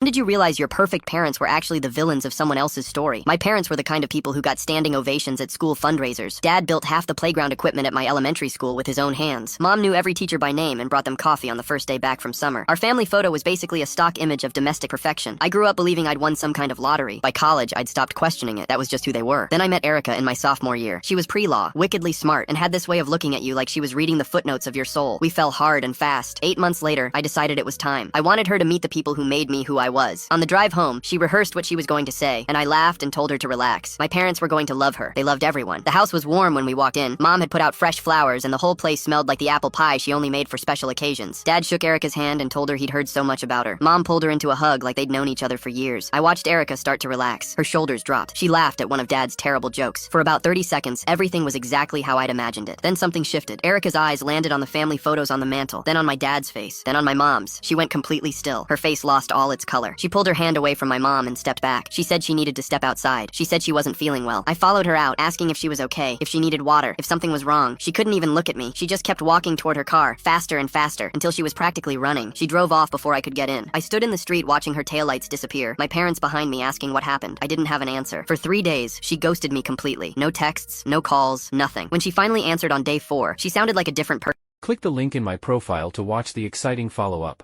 When did you realize your perfect parents were actually the villains of someone else's story? My parents were the kind of people who got standing ovations at school fundraisers. Dad built half the playground equipment at my elementary school with his own hands. Mom knew every teacher by name and brought them coffee on the first day back from summer. Our family photo was basically a stock image of domestic perfection. I grew up believing I'd won some kind of lottery. By college, I'd stopped questioning it. That was just who they were. Then I met Erica in my sophomore year. She was pre-law, wickedly smart, and had this way of looking at you like she was reading the footnotes of your soul. We fell hard and fast. 8 months later, I decided it was time. I wanted her to meet the people who made me who I was. On the drive home, she rehearsed what she was going to say, and I laughed and told her to relax. My parents were going to love her. They loved everyone. The house was warm when we walked in. Mom had put out fresh flowers, and the whole place smelled like the apple pie she only made for special occasions. Dad shook Erica's hand and told her he'd heard so much about her. Mom pulled her into a hug like they'd known each other for years. I watched Erica start to relax. Her shoulders dropped. She laughed at one of Dad's terrible jokes. For about 30 seconds, everything was exactly how I'd imagined it. Then something shifted. Erica's eyes landed on the family photos on the mantle, then on my dad's face, then on my mom's. She went completely still. Her face lost all its color. She pulled her hand away from my mom and stepped back. She said she needed to step outside. She said she wasn't feeling well. I followed her out, asking if she was okay, if she needed water, if something was wrong. She couldn't even look at me. She just kept walking toward her car, faster and faster, until she was practically running. She drove off before I could get in. I stood in the street watching her taillights disappear, my parents behind me asking what happened. I didn't have an answer. For 3 days, she ghosted me completely. No texts, no calls, nothing. When she finally answered on day 4, she sounded like a different person. Click the link in my profile to watch the exciting follow-up.